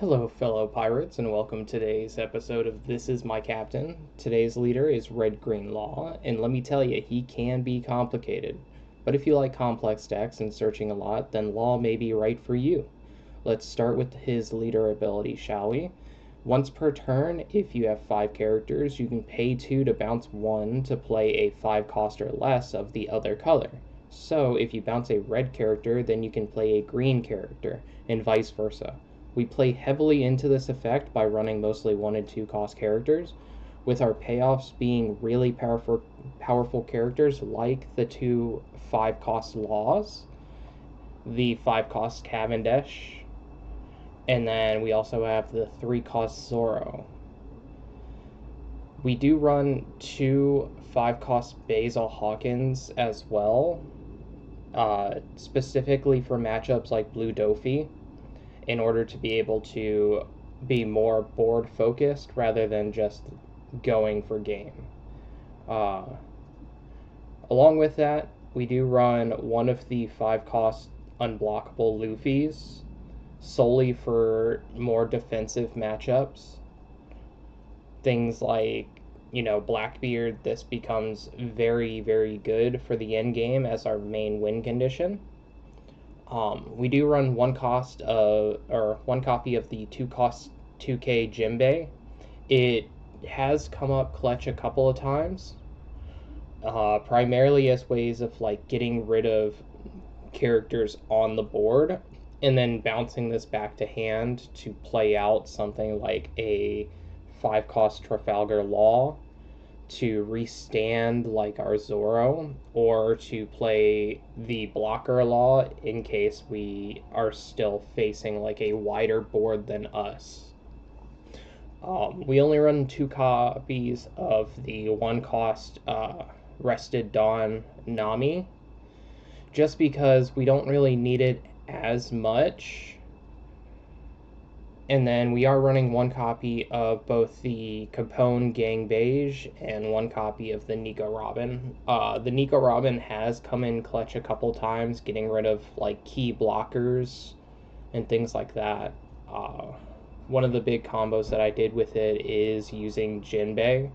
Hello, fellow pirates, and welcome to today's episode of This Is My Captain. Today's leader is Red Green Law, and let me tell you, he can be complicated. But if you like complex decks and searching a lot, then Law may be right for you. Let's start with his leader ability, shall we? Once per turn, if you have 5 characters, you can pay 2 to bounce 1 to play a 5 cost or less of the other color. So if you bounce a red character, then you can play a green character, and vice versa. We play heavily into this effect by running mostly 1 and 2 cost characters, with our payoffs being really powerful characters like the 2 5 cost Laws, the 5 cost Cavendish, and then we also have the 3 cost Zorro. We do run 2 5 cost Basil Hawkins as well, specifically for matchups like Blue Dofi, in order to be able to be more board focused rather than just going for game. Along with that, we do run one of the 5 cost unblockable Luffy's solely for more defensive matchups. Things like, Blackbeard, this becomes very, very good for the end game as our main win condition. We do run one copy of the 2 cost 2K Jimbei. It has come up clutch a couple of times, primarily as ways of getting rid of characters on the board and then bouncing this back to hand to play out something like a 5 cost Trafalgar Law to restand like our Zorro, or to play the blocker Law in case we are still facing like a wider board than us. We only run 2 copies of the 1 cost Rested Dawn Nami, just because we don't really need it as much. And then we are running 1 copy of both the Capone Gang Beige and 1 copy of the Nico Robin. The Nico Robin has come in clutch a couple times, getting rid of key blockers and things like that. One of the big combos that I did with it is using Jinbei,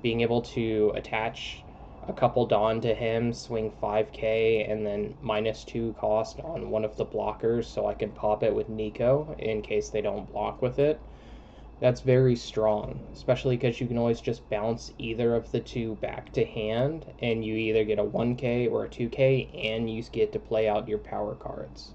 being able to attach a couple Dawn to him, swing 5k, and then -2 cost on one of the blockers so I can pop it with Nico in case they don't block with it. That's very strong, especially because you can always just bounce either of the 2 back to hand, and you either get a 1k or a 2k, and you get to play out your power cards.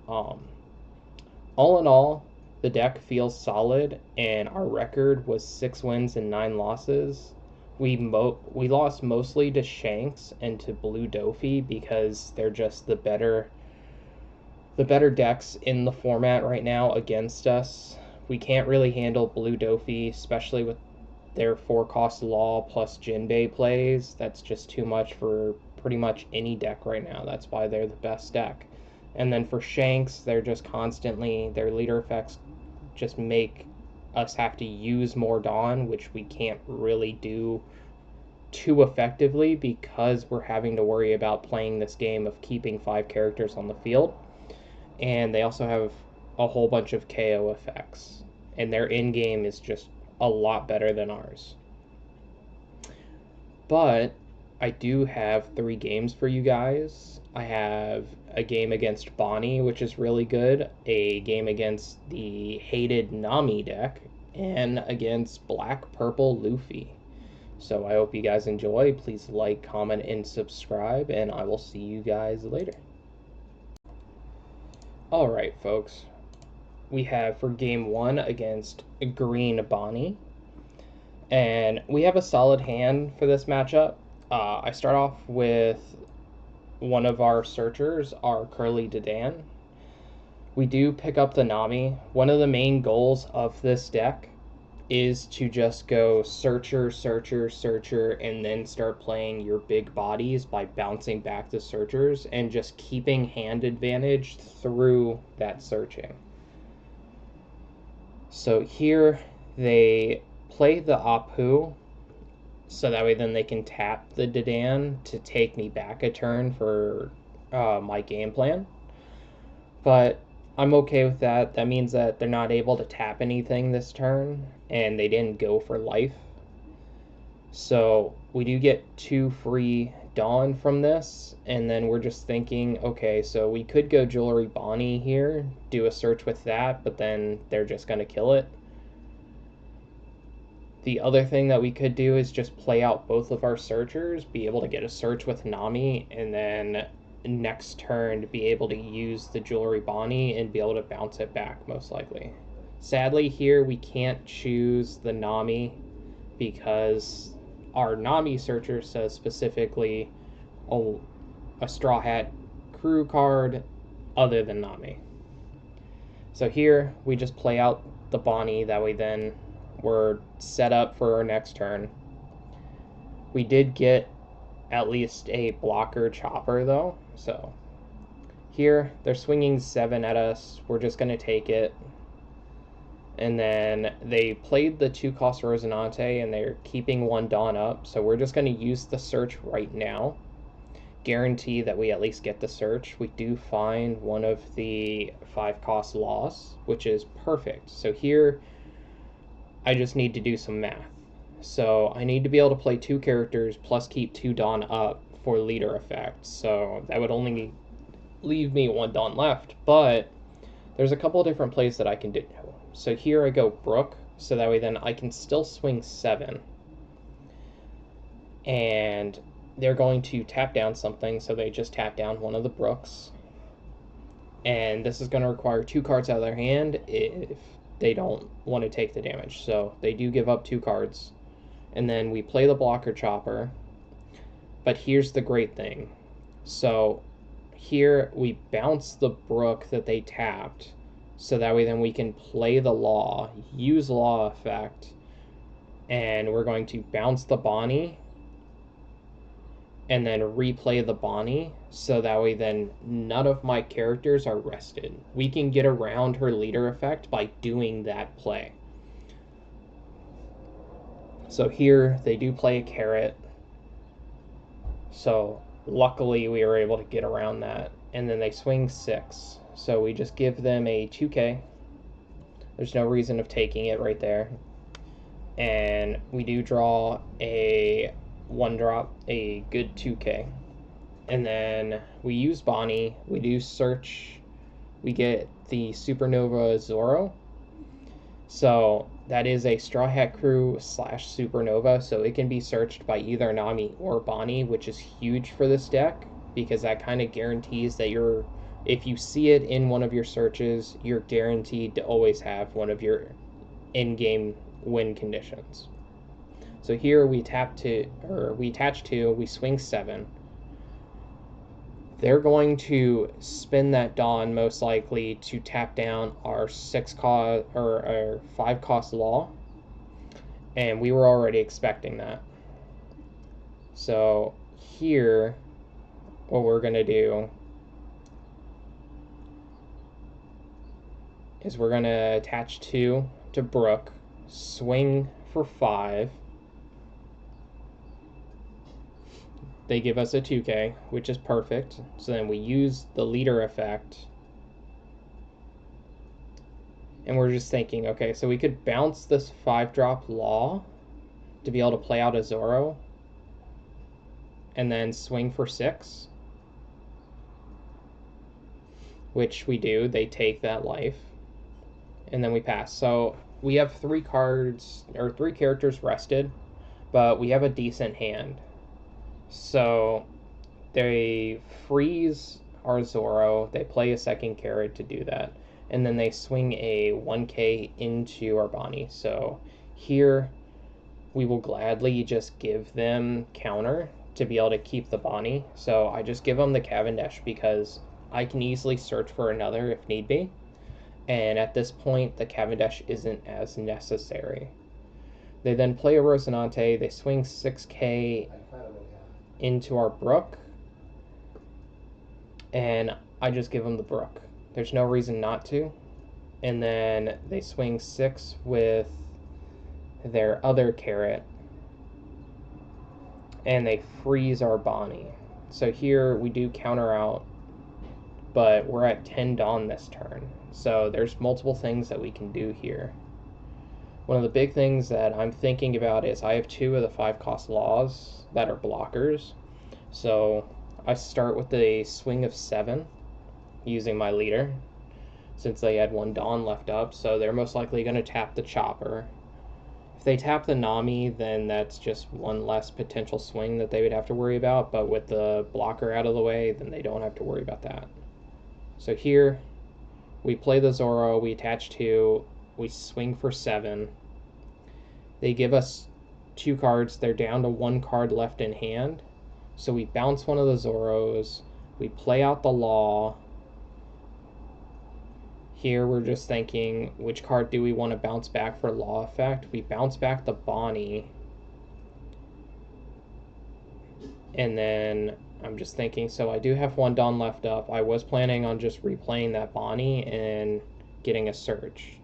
All in all, the deck feels solid, and our record was 6 wins and 9 losses. We lost mostly to Shanks and to Blue Dofi because they're just the better decks in the format right now against us. We can't really handle Blue Dofi, especially with their 4 cost Law plus Jinbei plays. That's just too much for pretty much any deck right now. That's why they're the best deck. And then for Shanks, they're just constantly, their leader effects just make us have to use more Dawn, which we can't really do too effectively because we're having to worry about playing this game of keeping 5 characters on the field. And they also have a whole bunch of KO effects, and their end game is just a lot better than ours. But I do have 3 games for you guys. I have a game against Bonnie, which is really good, a game against the hated Nami deck, and against Black Purple Luffy. So I hope you guys enjoy. Please like, comment, and subscribe, and I will see you guys later. Alright, folks. We have for game 1 against Green Bonnie, and we have a solid hand for this matchup. I start off with one of our searchers, our Curly Dedan. We do pick up the Nami. One of the main goals of this deck is to just go searcher, searcher, searcher, and then start playing your big bodies by bouncing back the searchers and just keeping hand advantage through that searching. So here they play the Apu, so that way then they can tap the Dedan to take me back a turn for my game plan. But I'm okay with that. That means that they're not able to tap anything this turn, and they didn't go for life. So we do get 2 free Dawn from this, and then we're just thinking, okay, so we could go Jewelry Bonnie here, do a search with that, but then they're just going to kill it. The other thing that we could do is just play out both of our searchers, be able to get a search with Nami, and then next turn to be able to use the Jewelry Bonnie and be able to bounce it back, most likely. Sadly, here we can't choose the Nami because our Nami searcher says specifically a Straw Hat crew card other than Nami. So here we just play out the Bonnie, that way then we're set up for our next turn. We did get at least a blocker chopper though, so here they're swinging 7 at us. We're just going to take it. And then they played the 2-cost Rosinante, and they're keeping 1 Dawn up, so we're just going to use the search right now. Guarantee that we at least get the search. We do find one of the 5-cost loss, which is perfect. So here, I just need to do some math. So I need to be able to play 2 characters plus keep 2 Dawn up for leader effect. So that would only leave me 1 Dawn left, but there's a couple different plays that I can do. So here I go Brook, so that way then I can still swing 7. And they're going to tap down something, so they just tap down one of the Brooks. And this is going to require 2 cards out of their hand if they don't want to take the damage. So they do give up 2 cards. And then we play the blocker chopper. But here's the great thing. So here we bounce the Brook that they tapped, so that way then we can play the Law, use Law effect, and we're going to bounce the Bonnie and then replay the Bonnie, so that way then none of my characters are rested. We can get around her leader effect by doing that play. So here they do play a carrot, so luckily we were able to get around that. And then they swing 6, so we just give them a 2k. There's no reason of taking it right there. And we do draw a 1-drop, a good 2k. And then we use Bonnie, we do search, we get the Supernova Zoro. So that is a Straw Hat Crew / Supernova, so it can be searched by either Nami or Bonnie, which is huge for this deck, because that kind of guarantees that if you see it in one of your searches, you're guaranteed to always have one of your in-game win conditions. So here we attach 2, we swing 7. They're going to spin that Dawn most likely to tap down our 6-cost or our 5-cost Law, and we were already expecting that. So here, what we're going to do is we're going to attach 2 to Brook, swing for 5. They give us a 2k, which is perfect. So then we use the leader effect. And we're just thinking, okay, so we could bounce this 5-drop Law to be able to play out a Zoro. And then swing for 6. Which we do. They take that life. And then we pass. So we have 3 characters rested, but we have a decent hand. So they freeze our Zoro, they play a 2nd carrot to do that, and then they swing a 1k into our Bonnie. So here we will gladly just give them counter to be able to keep the Bonnie. So I just give them the Cavendish because I can easily search for another if need be. And at this point, the Cavendish isn't as necessary. They then play a Rosinante, they swing 6k into our Brook, and I just give them the Brook. There's no reason not to. And then they swing 6 with their other carrot, and they freeze our Bonnie. So here we do counter out, but we're at 10 Dawn this turn. So there's multiple things that we can do here. One of the big things that I'm thinking about is I have 2 of the 5 cost laws that are blockers. So I start with a swing of 7 using my leader, since they had 1 Dawn left up, so they're most likely going to tap the Chopper. If they tap the Nami, then that's just 1 less potential swing that they would have to worry about, but with the blocker out of the way, then they don't have to worry about that. So here, we play the Zoro, we attach 2, we swing for 7. They give us 2 cards, they're down to 1 card left in hand, so we bounce one of the Zoros, we play out the Law. Here we're just thinking, which card do we want to bounce back for Law effect? We bounce back the Bonnie. And then I'm just thinking, so I do have 1 Dawn left up. I was planning on just replaying that Bonnie and getting a search,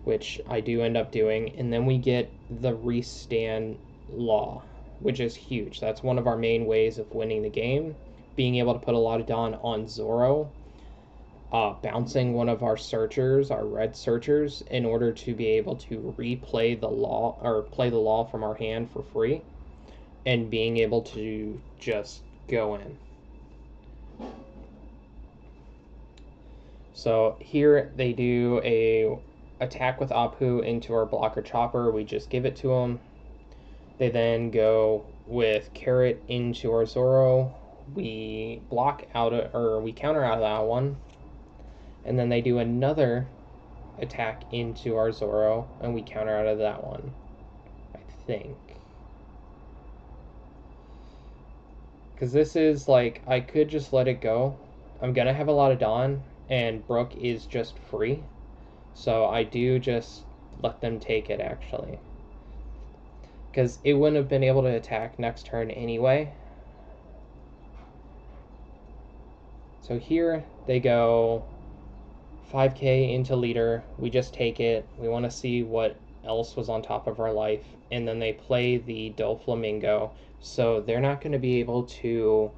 which I do end up doing. And then we get the restand Law, which is huge. That's one of our main ways of winning the game. Being able to put a lot of Dawn on Zoro. Bouncing one of our searchers, our red searchers, in order to be able to replay the Law, or play the Law from our hand for free, and being able to just go in. So here they do a attack with Apu into our blocker Chopper. We just give it to them. They then go with Carrot into our Zoro. We block out, or we counter out of that one. And then they do another attack into our Zoro, and we counter out of that one, I think. Because this is like, I could just let it go. I'm going to have a lot of Dawn, and Brook is just free. So I do just let them take it, actually. Because it wouldn't have been able to attack next turn anyway. So here they go 5k into leader. We just take it. We want to see what else was on top of our life. And then they play the Doflamingo. So they're not going to be able to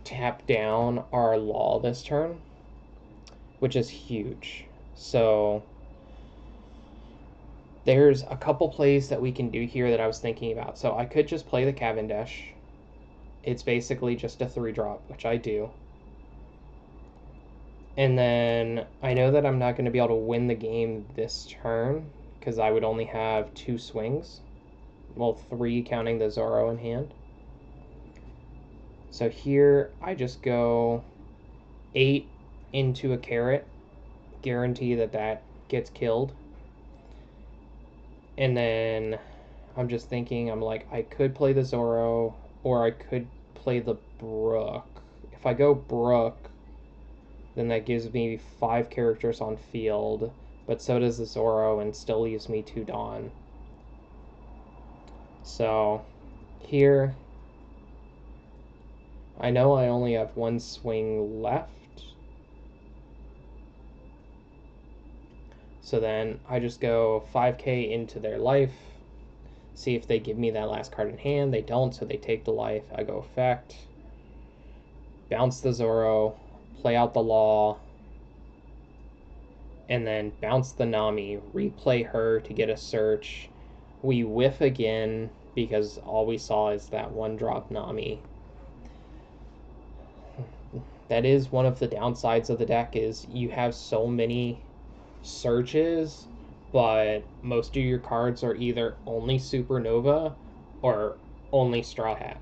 tap down our Law this turn, which is huge. So there's a couple plays that we can do here that I was thinking about. So I could just play the Cavendish. It's basically just a 3-drop, which I do. And then I know that I'm not going to be able to win the game this turn because I would only have 2 swings. Well, 3 counting the Zoro in hand. So here I just go 8 into a Carrot. Guarantee that that gets killed. And then I'm just thinking, I'm like, I could play the Zoro or I could play the Brook. If I go Brook, then that gives me 5 characters on field, but so does the Zoro and still leaves me 2 Dawn. So here, I know I only have 1 swing left. So then I just go 5k into their life, see if they give me that last card in hand. They don't, so they take the life. I go effect, bounce the Zoro, play out the Law, and then bounce the Nami, replay her to get a search. We whiff again because all we saw is that 1-drop Nami. That is one of the downsides of the deck, is you have so many searches, but most of your cards are either only Supernova or only Straw Hat.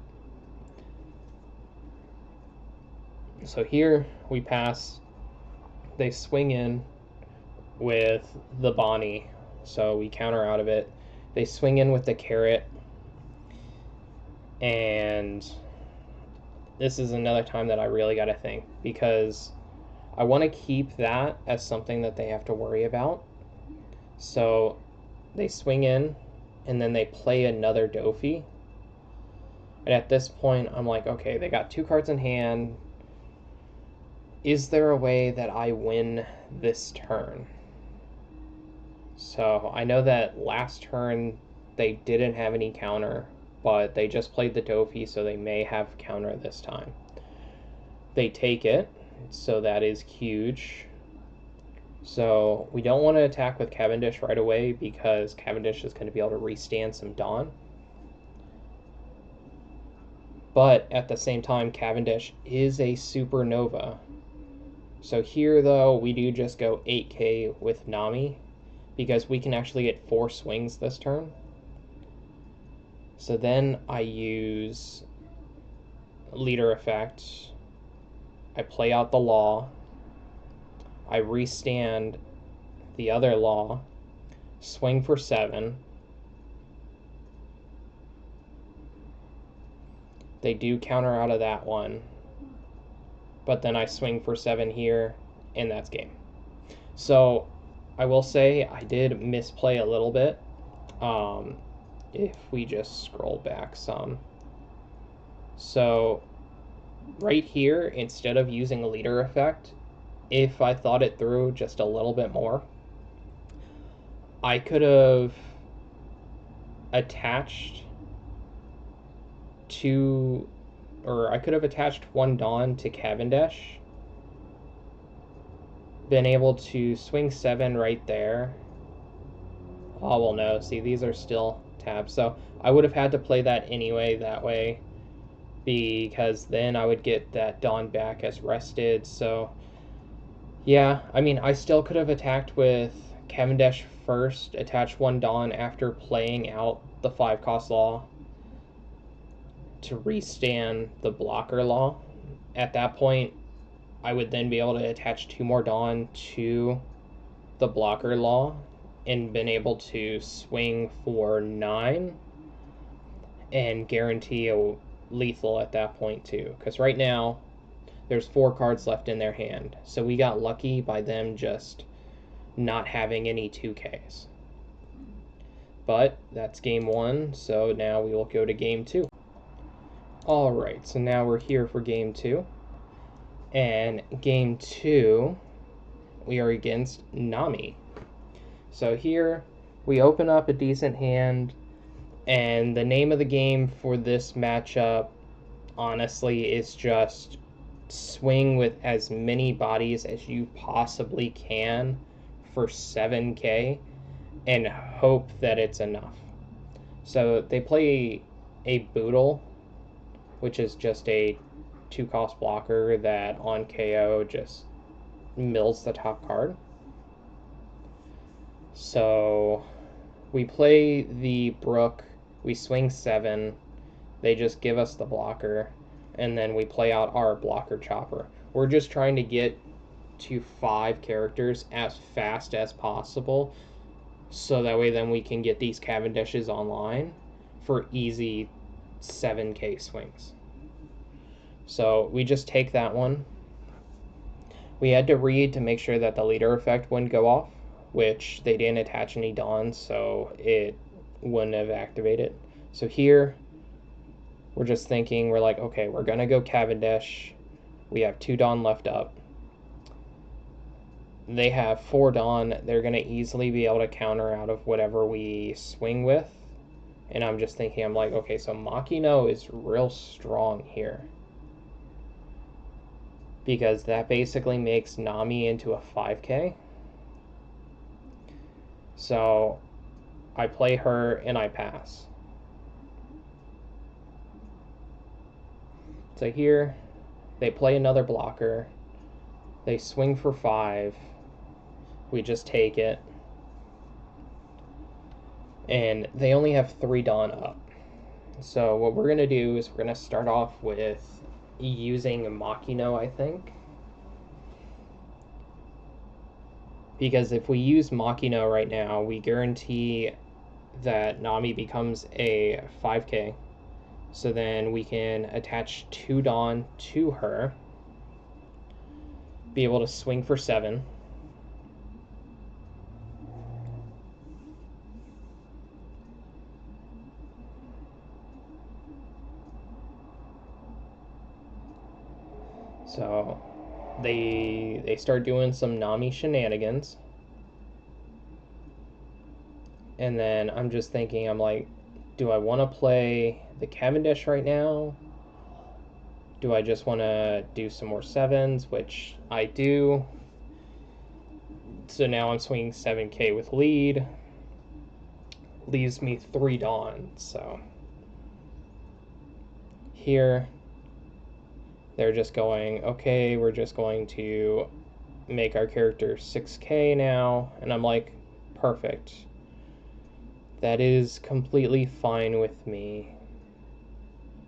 So here we pass. They swing in with the Bonnie, so we counter out of it. They swing in with the Carrot, and this is another time that I really got to think, because I want to keep that as something that they have to worry about. So they swing in, and then they play another Dofi. And at this point, I'm like, okay, they got 2 cards in hand. Is there a way that I win this turn? So I know that last turn they didn't have any counter, but they just played the Dofi, so they may have counter this time. They take it, so that is huge. So we don't want to attack with Cavendish right away because Cavendish is going to be able to restand some Dawn. But at the same time, Cavendish is a supernova. So here, though, we do just go 8k with Nami because we can actually get 4 swings this turn. So then I use Leader Effect. I play out the Law. I restand the other Law. Swing for 7. They do counter out of that one. But then I swing for 7 here, and that's game. So I will say I did misplay a little bit. If we just scroll back some. So right here, instead of using a leader effect, if I thought it through just a little bit more, I could have attached one Dawn to Cavendish, been able to swing 7 right there. Oh, well, no. See, these are still tabs. So I would have had to play that anyway that way because then I would get that Dawn back as rested. So, yeah, I mean, I still could have attacked with Cavendish first, attach one Dawn after playing out the 5-cost Law to restand the blocker Law. At that point, I would then be able to attach 2 more Dawn to the blocker Law and been able to swing for 9 and guarantee a lethal at that point too. Because right now, there's 4 cards left in their hand. So we got lucky by them just not having any 2Ks. But that's game 1, so now we will go to game 2. Alright, so now we're here for game 2. And game 2, we are against Nami. So here, we open up a decent hand, and the name of the game for this matchup, honestly, is just swing with as many bodies as you possibly can for 7k, and hope that it's enough. So they play a Boodle, which is just a 2-cost blocker that on KO just mills the top card. So we play the Brook, we swing 7, they just give us the blocker, and then we play out our blocker chopper. We're just trying to get to 5 characters as fast as possible, so that way then we can get these Cavendishes online for easy 7k swings. So we just take that one. We had to read to make sure that the leader effect wouldn't go off, which they didn't attach any Dawns, so it wouldn't have activated. So here, we're just thinking, we're like, okay, we're going to go Cavendish. We have 2 Dawn left up. They have 4 Dawn. They're going to easily be able to counter out of whatever we swing with. And I'm just thinking, I'm like, okay, so Makino is real strong here. Because that basically makes Nami into a 5k. So I play her and I pass. So here, they play another blocker. They swing for 5. We just take it. And they only have 3 Dawn up. So what we're going to do is we're going to start off with using Makino, I think. Because if we use Makino right now, we guarantee that Nami becomes a 5k. So then we can attach 2 Dawn to her, be able to swing for 7. So they start doing some Nami shenanigans. And then I'm just thinking, I'm like, do I want to play the Cavendish right now? Do I just want to do some more 7s, which I do? So now I'm swinging 7k with lead. Leaves me 3 Dawn. So here they're just going, okay, we're just going to make our character 6k now. And I'm like, perfect. That is completely fine with me.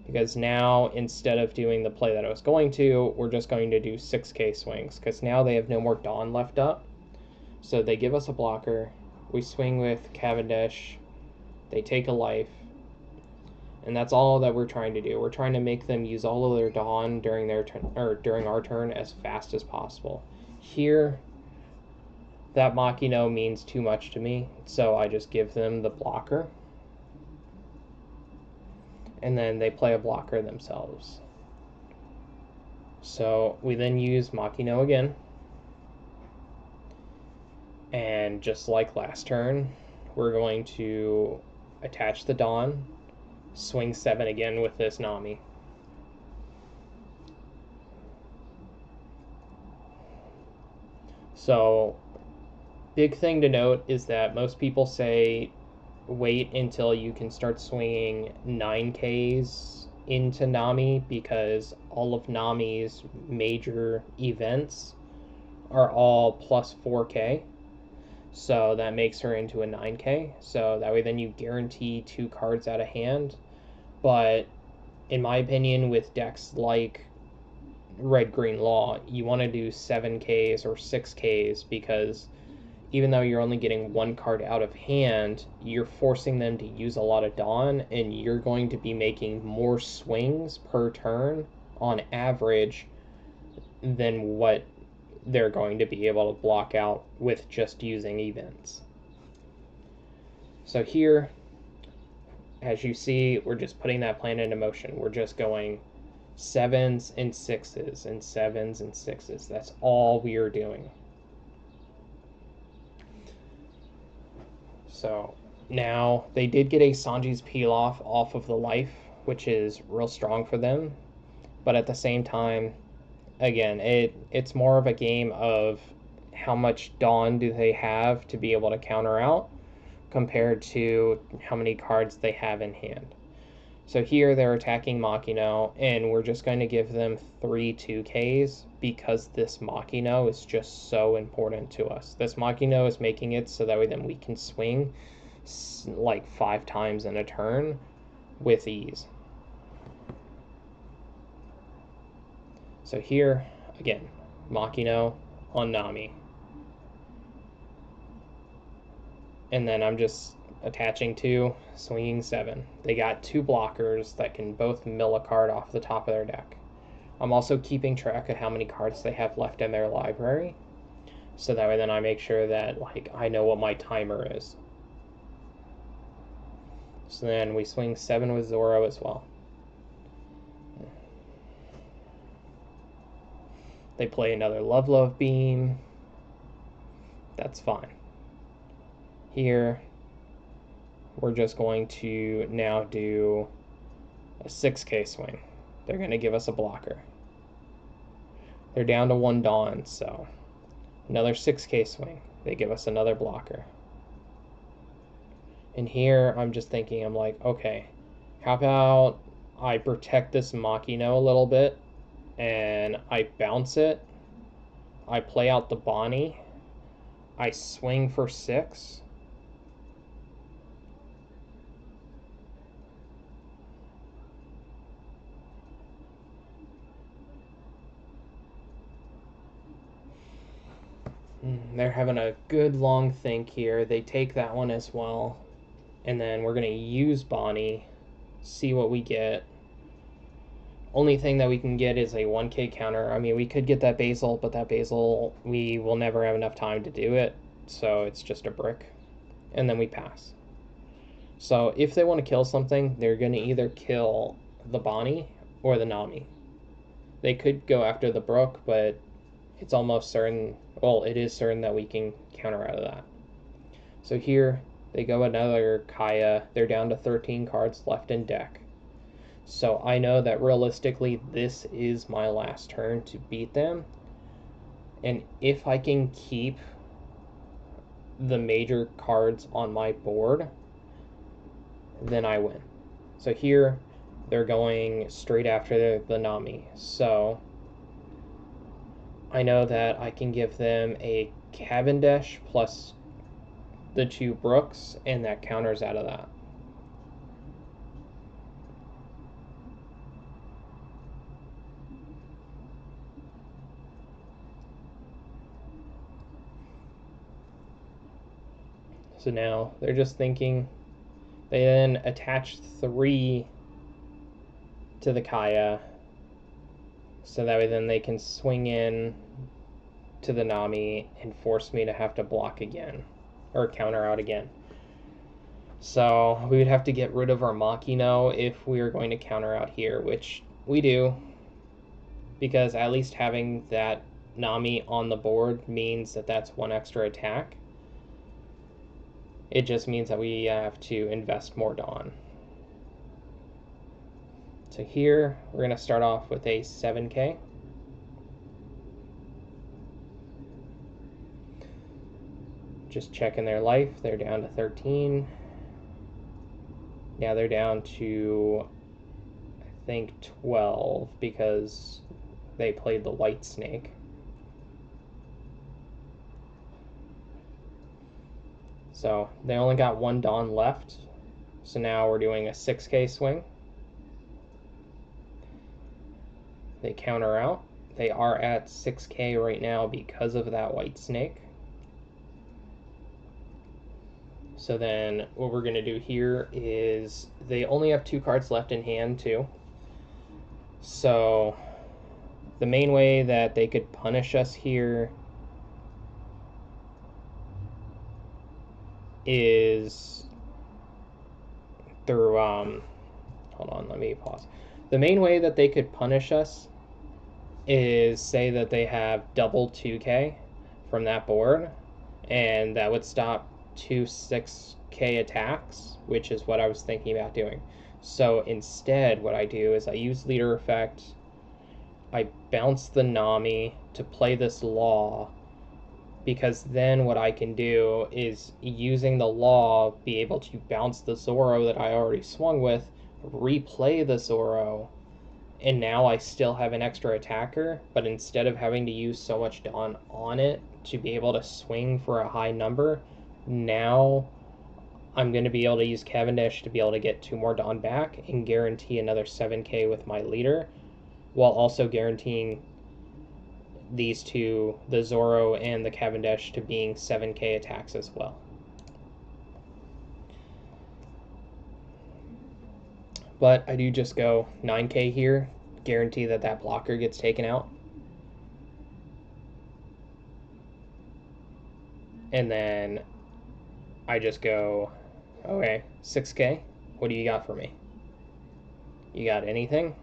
Because now, instead of doing the play that I was going to, we're just going to do 6k swings. Because now they have no more Dawn left up. So they give us a blocker. We swing with Cavendish. They take a life. And that's all that we're trying to do. We're trying to make them use all of their Dawn during their turn, or during our turn, as fast as possible. Here, that Makino means too much to me, so I just give them the blocker. And then they play a blocker themselves. So we then use Makino again. And just like last turn, we're going to attach the Dawn, swing 7 again with this Nami. So, big thing to note is that most people say wait until you can start swinging 9Ks into Nami, because all of Nami's major events are all plus 4K. So that makes her into a 9K. So that way then you guarantee 2 cards out of hand. But in my opinion, with decks like Red Green Law, you want to do 7Ks or 6Ks, because even though you're only getting 1 card out of hand, you're forcing them to use a lot of Dawn, and you're going to be making more swings per turn on average than what they're going to be able to block out with just using events. So here, as you see, we're just putting that plan into motion. We're just going 7s and 6s and 7s and 6s. That's all we are doing. So now they did get a Sanji's Peel-Off off of the life, which is real strong for them. But at the same time, again, it's more of a game of how much Dawn do they have to be able to counter out compared to how many cards they have in hand. So here they're attacking Makino, and we're just going to give them 3 2Ks because this Makino is just so important to us. This Makino is making it so that way then we can swing like 5 times in a turn with ease. So here, again, Makino on Nami. And then I'm just attaching 2, swinging 7. They got 2 blockers that can both mill a card off the top of their deck. I'm also keeping track of how many cards they have left in their library, so that way then I make sure that I know what my timer is. So then we swing 7 with Zoro as well. They play another Love Beam. That's fine. Here, we're just going to now do a 6K swing. They're going to give us a blocker. They're down to 1 Dawn, so another 6K swing. They give us another blocker. And here, I'm just thinking, I'm like, okay, how about I protect this Makino a little bit, and I bounce it, I play out the Bonnie, I swing for 6, they're having a good long think here. They take that one as well. And then we're going to use Bonnie, see what we get. Only thing that we can get is a 1K counter. I mean, we could get that Basil, but that Basil, we will never have enough time to do it. So it's just a brick. And then we pass. So if they want to kill something, they're going to either kill the Bonnie or the Nami. They could go after the Brook, but it's almost certain, well, it is certain that we can counter out of that. So here, they go another Kaya. They're down to 13 cards left in deck. So I know that realistically, this is my last turn to beat them. And if I can keep the major cards on my board, then I win. So here, they're going straight after the Nami. So I know that I can give them a Cavendish plus the 2 Brooks, and that counters out of that. So now they're just thinking. They then attach 3 to the Kaya, so that way then they can swing in to the Nami and force me to have to block again, or counter out again. So we would have to get rid of our Makino if we are going to counter out here, which we do, because at least having that Nami on the board means that that's 1 extra attack. It just means that we have to invest more Dawn. So here, we're going to start off with a 7k. Just checking their life. They're down to 13. Now they're down to, I think, 12 because they played the white snake. So they only got 1 Dawn left. So now we're doing a 6k swing. They counter out. They are at 6k right now because of that white snake. So then what we're going to do here is they only have 2 cards left in hand too. So the main way that they could punish us here is through hold on, let me pause. The main way that they could punish us is say that they have double 2k from that board, and that would stop 2 6k attacks, which is what I was thinking about doing. So instead, what I do is I use leader effect, I bounce the Nami to play this law, because then what I can do is, using the law, be able to bounce the Zoro that I already swung with, replay the Zoro, and now I still have an extra attacker, but instead of having to use so much Dawn on it to be able to swing for a high number, now I'm going to be able to use Cavendish to be able to get 2 more Dawn back and guarantee another 7k with my leader, while also guaranteeing these 2, the Zoro and the Cavendish, to being 7k attacks as well. But I do just go 9k here, guarantee that that blocker gets taken out. And then I just go, okay, 6k, what do you got for me? You got anything?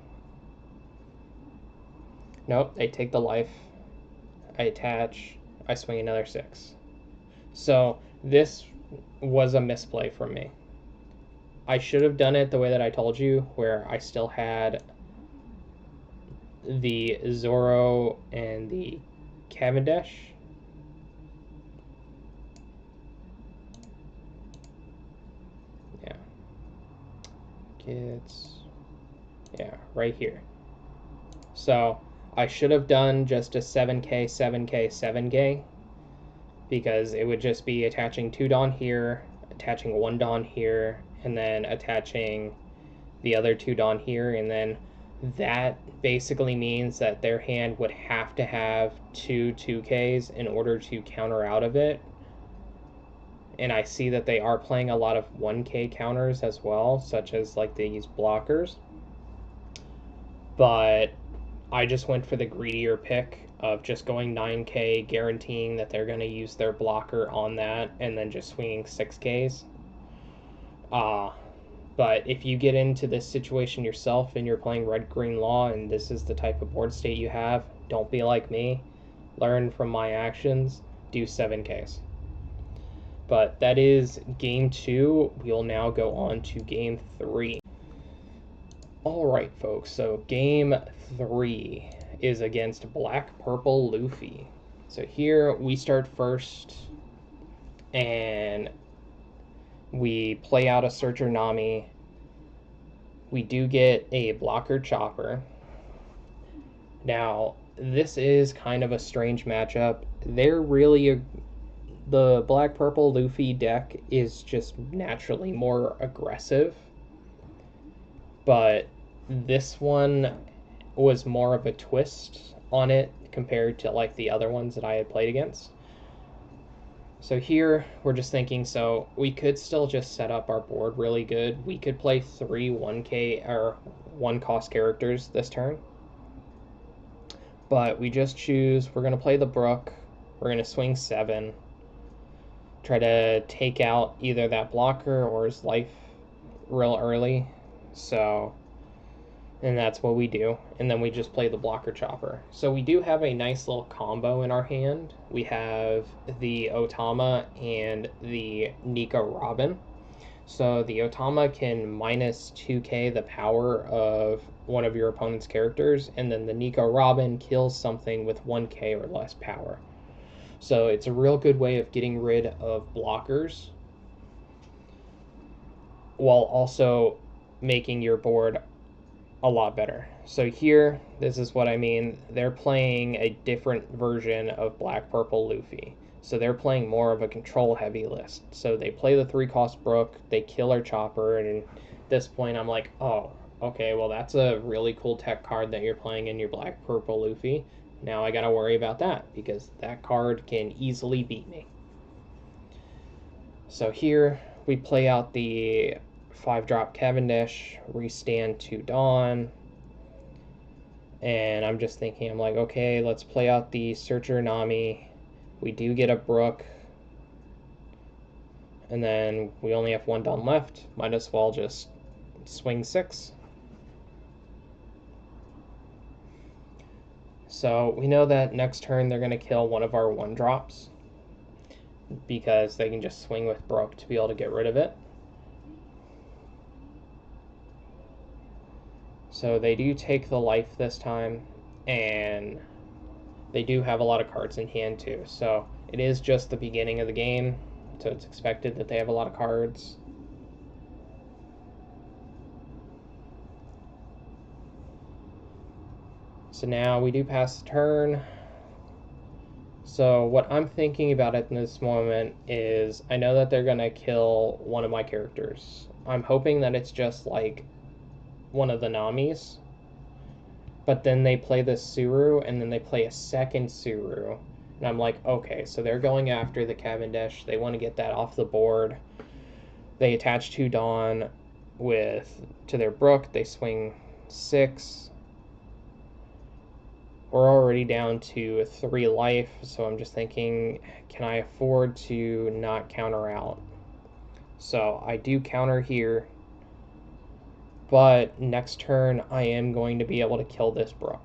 Nope, they take the life. I attach, I swing another 6. So this was a misplay from me. I should have done it the way that I told you, where I still had the Zoro and the Cavendish. Yeah. Yeah, right here. So I should have done just a 7k, 7k, 7k, because it would just be attaching 2 Dawn here, attaching 1 Dawn here, and then attaching the other 2 Dawn here, and then that basically means that their hand would have to have 2 2Ks in order to counter out of it. And I see that they are playing a lot of 1K counters as well, such as like these blockers. But I just went for the greedier pick of just going 9k, guaranteeing that they're going to use their blocker on that, and then just swinging 6ks. But if you get into this situation yourself and you're playing Red-Green Law and this is the type of board state you have, don't be like me. Learn from my actions. Do 7ks. But that is game 2. We'll now go on to game 3. Alright, folks. So game 3 is against Black Purple Luffy. So here we start first. and we play out a Searcher Nami. We do get a blocker Chopper. Now, this is kind of a strange matchup. The black purple Luffy deck is just naturally more aggressive, but this one was more of a twist on it compared to like the other ones that I had played against. So here we're just thinking, so we could still just set up our board really good. We could play 3 1k or 1 cost characters this turn, but we just choose, we're going to play the Brook, we're going to swing 7, try to take out either that blocker or his life real early. So, and that's what we do. And then we just play the blocker Chopper. So we do have a nice little combo in our hand. We have the Otama and the Nico Robin. So the Otama can minus 2k the power of one of your opponent's characters, and then the Nico Robin kills something with 1k or less power. So it's a real good way of getting rid of blockers while also making your board a lot better. So here, this is what I mean. They're playing a different version of Black Purple Luffy. So they're playing more of a control heavy list. So they play the 3-cost Brook, they kill our Chopper, and at this point I'm like, oh, okay, well that's a really cool tech card that you're playing in your Black Purple Luffy. Now I gotta worry about that, because that card can easily beat me. So here we play out the 5-drop Cavendish, restand to Dawn, and I'm just thinking, I'm like, okay, let's play out the Searcher Nami. We do get a Brook, and then we only have 1 Dawn left. Might as well just swing 6. So we know that next turn they're going to kill one of our 1-drops, because they can just swing with Brook to be able to get rid of it. So they do take the life this time, and they do have a lot of cards in hand too. So it is just the beginning of the game, so it's expected that they have a lot of cards. So now we do pass the turn. So what I'm thinking about at this moment is, I know that they're going to kill one of my characters. I'm hoping that it's just like one of the Namis, but then they play the Suru, and then they play a second Suru, and I'm like, okay, so they're going after the Cavendish. They want to get that off the board. They attach 2 Dawn to their Brook. They swing 6. We're already down to 3 life, so I'm just thinking, can I afford to not counter out? So I do counter here, but next turn I am going to be able to kill this Brook.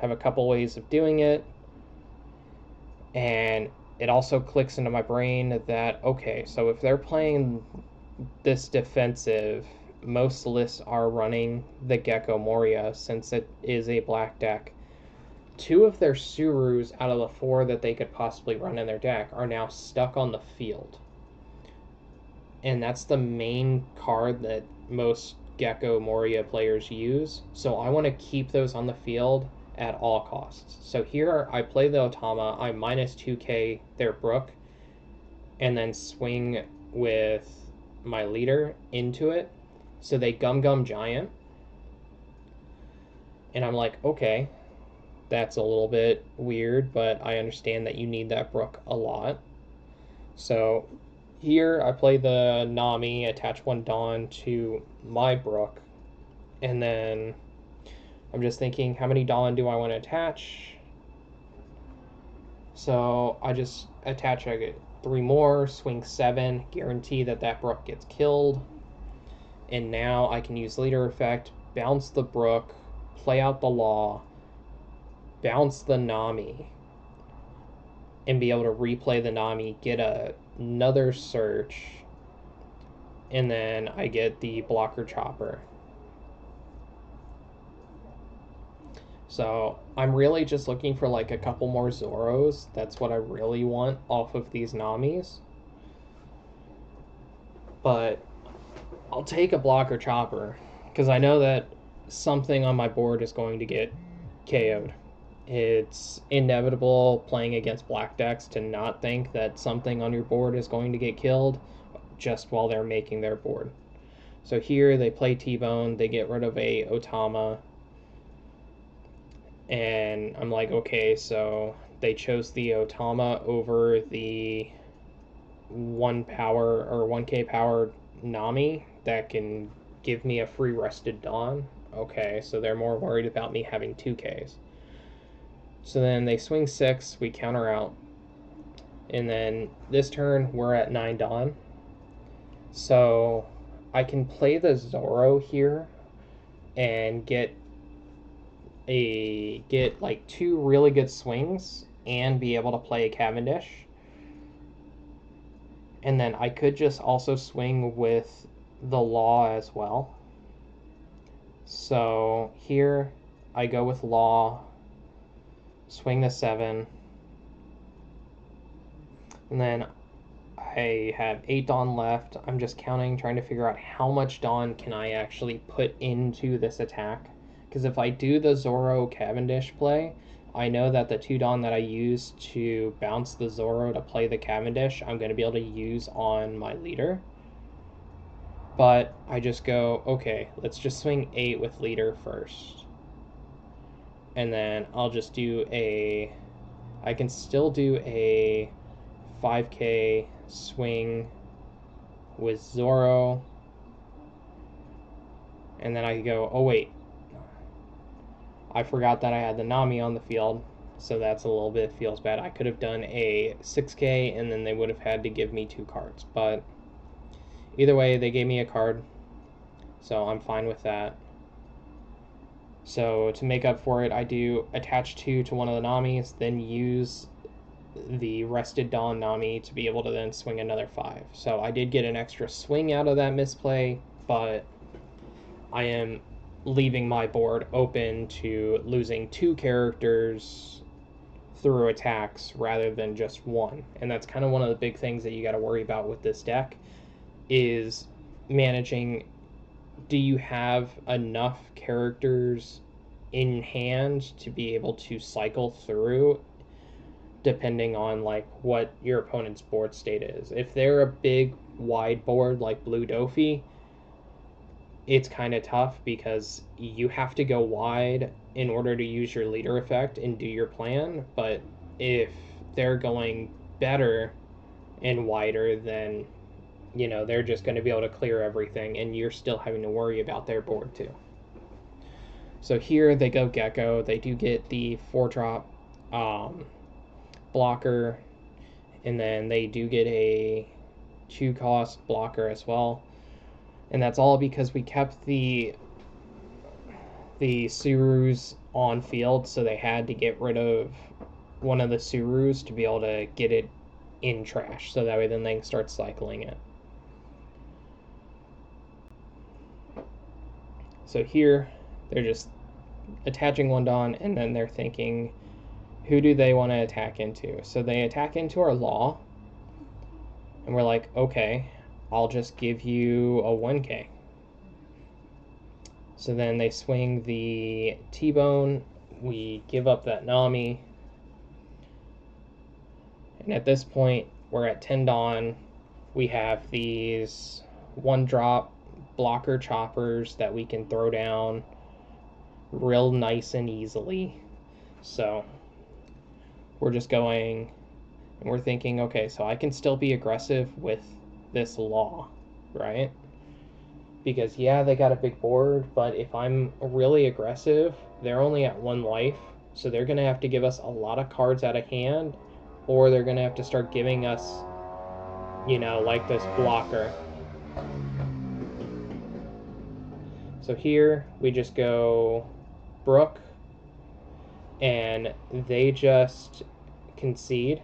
Have a couple ways of doing it, and it also clicks into my brain that, okay, so if they're playing this defensive, most lists are running the Gecko Moria, since it is a black deck. 2 of their Surus out of the 4 that they could possibly run in their deck are now stuck on the field. And that's the main card that most Gecko Moria players use. So I want to keep those on the field at all costs. So here I play the Otama, I minus 2k their Brook, and then swing with my leader into it. So they Gum Giant, and I'm like, okay, that's a little bit weird, but I understand that you need that Brook a lot. So here I play the Nami, attach 1 Dawn to my Brook, and then I'm just thinking, how many Dawn do I want to attach? So I just attach 3 more, swing 7, guarantee that that Brook gets killed. And now I can use leader effect, bounce the Brook, play out the Law, bounce the Nami, and be able to replay the Nami, get another search, and then I get the blocker Chopper. So I'm really just looking for like a couple more Zoros. That's what I really want off of these Namis. But I'll take a blocker chopper because I know that something on my board is going to get KO'd. It's inevitable playing against black decks to not think that something on your board is going to get killed just while they're making their board. So here they play T-Bone, they get rid of a Otama, and I'm like, okay, so they chose the Otama over the 1 power or 1k power Nami that can give me a free Rested Dawn. Okay, so they're more worried about me having 2Ks. So then they swing 6, we counter out. And then this turn, we're at 9 Dawn. So I can play the Zoro here and get like 2 really good swings and be able to play a Cavendish. And then I could just also swing with the Law as well. So here I go with Law, swing the 7, and then I have 8 Dawn left. I'm just counting, trying to figure out how much Dawn can I actually put into this attack. Because if I do the Zoro Cavendish play, I know that the 2 Dawn that I use to bounce the Zoro to play the Cavendish, I'm going to be able to use on my leader. But I just go, okay, let's just swing 8 with leader first. And then I'll just do I can still do a 5k swing with Zoro. And then I go, oh wait, I forgot that I had the Nami on the field, so that's a little bit feels bad. I could have done a 6k and then they would have had to give me 2 cards, but either way, they gave me a card, so I'm fine with that. So to make up for it, I do attach 2 to one of the Namis, then use the Rested Dawn Nami to be able to then swing another 5. So I did get an extra swing out of that misplay, but I am leaving my board open to losing 2 characters through attacks rather than just 1. And that's kind of one of the big things that you got to worry about with this deck is managing, do you have enough characters in hand to be able to cycle through depending on like what your opponent's board state is. If they're a big wide board like Blue Dofi, it's kind of tough because you have to go wide in order to use your leader effect and do your plan. But if they're going better and wider, then they're just going to be able to clear everything and you're still having to worry about their board too. So here they go Gecko. They do get the 4-drop blocker, and then they do get a 2-cost blocker as well. And that's all because we kept the Surus on field, so they had to get rid of one of the Surus to be able to get it in trash, so that way then they can start cycling it. So here they're just attaching 1 Dawn, and then they're thinking, who do they want to attack into? So they attack into our Law, and we're like, okay, I'll just give you a 1k. So then they swing the T-Bone, we give up that Nami, and at this point we're at 10 Dawn. We have these 1-drop blocker choppers that we can throw down real nice and easily. So we're just going and we're thinking, okay, so I can still be aggressive with this Law, right? Because yeah, they got a big board, but if I'm really aggressive, they're only at 1 life, so they're gonna have to give us a lot of cards out of hand, or they're gonna have to start giving us, like this blocker. So here we just go Brook, and they just concede.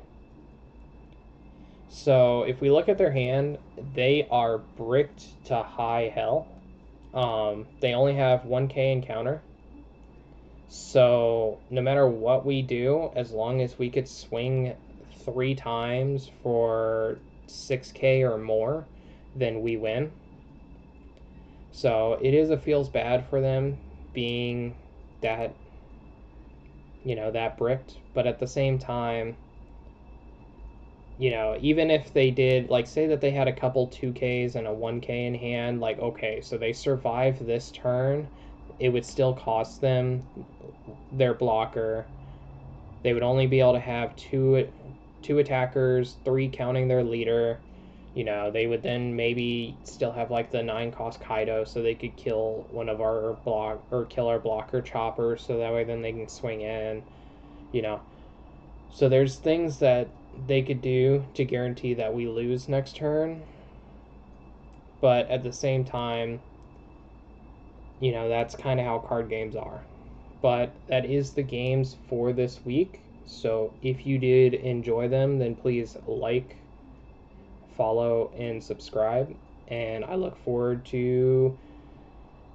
So if we look at their hand, they are bricked to high hell. They only have 1k in counter. So no matter what we do, as long as we could swing 3 times for 6K or more, then we win. So it feels bad for them being that, that bricked, but at the same time, even if they did, like, say that they had a couple 2Ks and a 1K in hand, like, okay, so they survived this turn, it would still cost them their blocker. They would only be able to have two attackers, three counting their leader. They would then maybe still have like the 9 cost Kaido, so they could kill one of our kill our blocker chopper, so that way then they can swing in. You know, so there's things that they could do to guarantee that we lose next turn, but at the same time, that's kind of how card games are. But that is the games for this week. So if you did enjoy them, then please like, follow, and subscribe. And I look forward to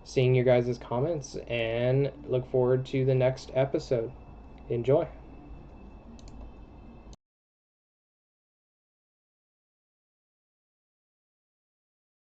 seeing your guys' comments and look forward to the next episode. Enjoy.